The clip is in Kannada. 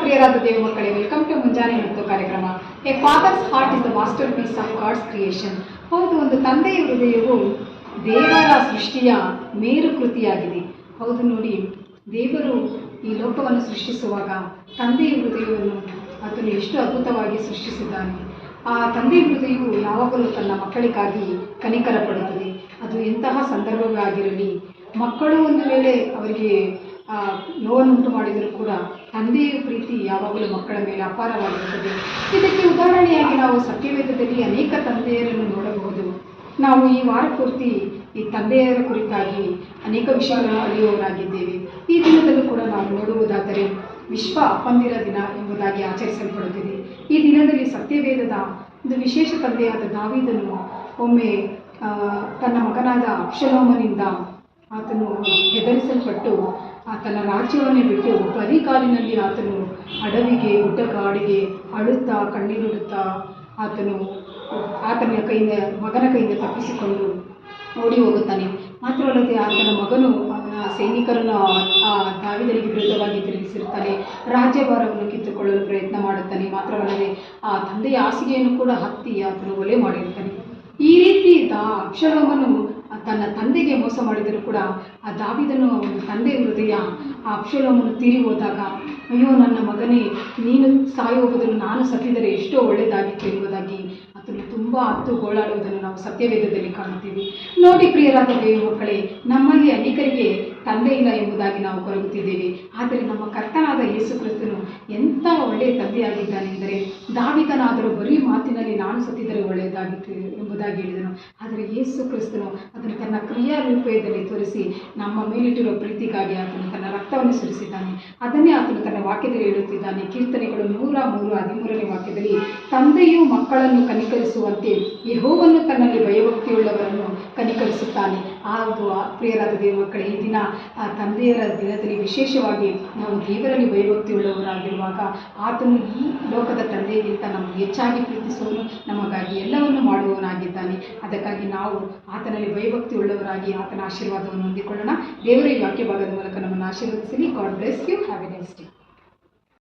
ಪ್ರಿಯರಾದ ದೇವ ಮಕ್ಕಳೇ, ವೆಲ್ಕಮ್ ಟು ಮುಂಜಾನೆ ಮತ್ತು ಕಾರ್ಯಕ್ರಮ. A father's heart is the masterpiece of god's creation. ಹೌದು, ಒಂದು ತಂದೆಯ ಹೃದಯವು ದೇವರ ಸೃಷ್ಟಿಯ ಮೇರು ಕೃತಿಯಾಗಿದೆ. ಹೌದು ನೋಡಿ, ದೇವರು ಈ ಲೋಕವನ್ನು ಸೃಷ್ಟಿಸುವಾಗ ತಂದೆಯ ಹೃದಯವನ್ನು ಆತನು ಎಷ್ಟು ಅದ್ಭುತವಾಗಿ ಸೃಷ್ಟಿಸಿದ್ದಾನೆ. ಆ ತಂದೆಯ ಹೃದಯವು ಯಾವಾಗಲೂ ತನ್ನ ಮಕ್ಕಳಿಗಾಗಿ ಕನಿಕರ ಪಡುತ್ತದೆ. ಅದು ಎಂತಹ ಸಂದರ್ಭವೇ ಆಗಿರಲಿ, ಮಕ್ಕಳು ಒಂದು ವೇಳೆ ಅವರಿಗೆ ನೋವನ್ನುಂಟು ಮಾಡಿದರೂ ಕೂಡ ತಂದೆಯ ಪ್ರೀತಿ ಯಾವಾಗಲೂ ಮಕ್ಕಳ ಮೇಲೆ ಅಪಾರವಾಗಿರುತ್ತದೆ. ಇದಕ್ಕೆ ಉದಾಹರಣೆಯಾಗಿ ನಾವು ಸತ್ಯವೇದದಲ್ಲಿ ಅನೇಕ ತಂದೆಯರನ್ನು ನೋಡಬಹುದು. ನಾವು ಈ ವಾರ ಪೂರ್ತಿ ಈ ತಂದೆಯರ ಕುರಿತಾಗಿ ಅನೇಕ ವಿಷಯಗಳನ್ನು ಅರಿಯುವವರಾಗಿದ್ದೇವೆ. ಈ ದಿನದಲ್ಲೂ ಕೂಡ ನಾವು ನೋಡುವುದಾದರೆ ವಿಶ್ವ ಅಪ್ಪಂದಿರ ದಿನ ಎಂಬುದಾಗಿ ಆಚರಿಸಲ್ಪಡುತ್ತಿದೆ. ಈ ದಿನದಲ್ಲಿ ಸತ್ಯವೇದದ ಒಂದು ವಿಶೇಷ ತಂದೆಯಾದ ದಾವೀದನು ಒಮ್ಮೆ ತನ್ನ ಮಗನಾದ ಅಬ್ಷಲೋಮನಿಂದ ಆತನು ಹೆದರಿಸಲ್ಪಟ್ಟು ತನ್ನ ರಾಜ್ಯವನ್ನೇ ಬಿಟ್ಟು ಬರಿಗಾಲಿನಲ್ಲಿ ಆತನು ಅಡವಿಗೆ ಗುಡ್ಡಗಾಡಿಗೆ ಅಳುತ್ತಾ ಕಣ್ಣೀರುಡುತ್ತಾ ಆತನ ಮಗನ ಕೈಯಿಂದ ತಪ್ಪಿಸಿಕೊಂಡು ಓಡಿ ಹೋಗುತ್ತಾನೆ. ಮಾತ್ರವಲ್ಲದೆ ಆತನ ಮಗನು ಸೈನಿಕರನ್ನು ದಾವೀದನಿಗೆ ವಿರುದ್ಧವಾಗಿ ತಿರುಗಿಸಿರುತ್ತಾನೆ. ರಾಜ್ಯಭಾರವನ್ನು ಕಿತ್ತುಕೊಳ್ಳಲು ಪ್ರಯತ್ನ ಮಾಡುತ್ತಾನೆ. ಮಾತ್ರವಲ್ಲದೆ ಆ ತಂದೆಯ ಹಾಸಿಗೆಯನ್ನು ಕೂಡ ಹತ್ತಿ ಆತನು ಒಲೆ ಮಾಡಿರುತ್ತಾನೆ. ಈ ರೀತಿ ಅಬ್ಷಲೋಮನು ತನ್ನ ತಂದೆಗೆ ಮೋಸ ಮಾಡಿದರೂ ಕೂಡ ಆ ದಾವೀದನು ಒಂದು ತಂದೆಯ ಹೃದಯ ಆ ಅಬ್ಷಲೋಮನು ತೀರಿ ಹೋದಾಗ, ಅಯ್ಯೋ ನನ್ನ ಮಗನೇ, ನೀನು ಸಾಯುವ ಬದಲು ನಾನು ಸತ್ತಿದರೆ ಎಷ್ಟೋ ಒಳ್ಳೆಯದಾಗಿತ್ತು ಎಂಬುದಾಗಿ ಆತನು ತುಂಬ ಗೋಳಾಡುವುದನ್ನು ನಾವು ಸತ್ಯವೇದದಲ್ಲಿ ಕಾಣುತ್ತೀವಿ. ನೋಡಿ ಪ್ರಿಯರಾದ ದೇವ ಮಕ್ಕಳೇ, ನಮ್ಮಲ್ಲಿ ಅನೇಕರಿಗೆ ತಂದೆ ಇಲ್ಲ ಎಂಬುದಾಗಿ ನಾವು ಕೊರಗುತ್ತಿದ್ದೇವೆ. ಆದರೆ ನಮ್ಮ ಕರ್ತನಾದ ಯೇಸು ಕ್ರಿಸ್ತನು ಎಂಥ ಒಳ್ಳೆಯ ತಂದೆಯಾಗಿದ್ದಾನೆಂದರೆ, ದಾವೀದನಾದರೂ ಬರೀ ಮಾತಿನಲ್ಲಿ ನಾನು ಸತ್ತಿದರೆ ಒಳ್ಳೆಯದಾಗಿತ್ತು ಎಂಬುದಾಗಿ ಹೇಳಿದನು. ಆದರೆ ಯೇಸು ಕ್ರಿಸ್ತನು ಅದನ್ನು ತನ್ನ ಕ್ರಿಯಾರೂಪದಲ್ಲಿ ತೋರಿಸಿ ನಮ್ಮ ಮೇಲಿಟ್ಟಿರುವ ಪ್ರೀತಿಗಾಗಿ ಆತನು ತನ್ನ ರಕ್ತವನ್ನು ಸುರಿಸಿದ್ದಾನೆ. ಅದನ್ನೇ ಆತನು ತನ್ನ ವಾಕ್ಯದಲ್ಲಿ ಹೇಳುತ್ತಿದ್ದಾನೆ. ಕೀರ್ತನೆಗಳು 113ನೇ ವಾಕ್ಯದಲ್ಲಿ, ತಂದೆಯು ಮಕ್ಕಳನ್ನು ಕನಿಕರಿಸುವಂತೆ ಯೆಹೋವನು ತನ್ನಲ್ಲಿ ಭಯಭಕ್ತಿಯುಳ್ಳವರನ್ನು ಕನಿಕರಿಸುತ್ತಾನೆ. ಹಾಗೂ ಪ್ರಿಯರಾದ ದೇವ ಮಕ್ಕಳೇ, ಈ ದಿನ ತಂದೆಯರ ದಿನದಲ್ಲಿ ವಿಶೇಷವಾಗಿ ನಾವು ದೇವರಲ್ಲಿ ಭಯಭಕ್ತಿಯುಳ್ಳವರಾಗಿರುವಾಗ ಆತನು ಈ ಲೋಕದ ತಂದೆಗಿಂತ ನಮಗೆ ಹೆಚ್ಚಾಗಿ ಪ್ರೀತಿಸುವನು, ನಮಗಾಗಿ ಎಲ್ಲವನ್ನು ಮಾಡುವವನಾಗಿದ್ದಾನೆ. ಅದಕ್ಕಾಗಿ ನಾವು ಆತನಲ್ಲಿ ಭಯಭಕ್ತಿ ಉಳ್ಳವರಾಗಿ ಆತನ ಆಶೀರ್ವಾದವನ್ನು ಹೊಂದಿಕೊಳ್ಳೋಣ. ದೇವರ ಈ ವಾಕ್ಯ ಭಾಗದ ಮೂಲಕ ನಮ್ಮನ್ನು ಆಶೀರ್ವದಿಸಲಿ. God bless you. Have a nice day.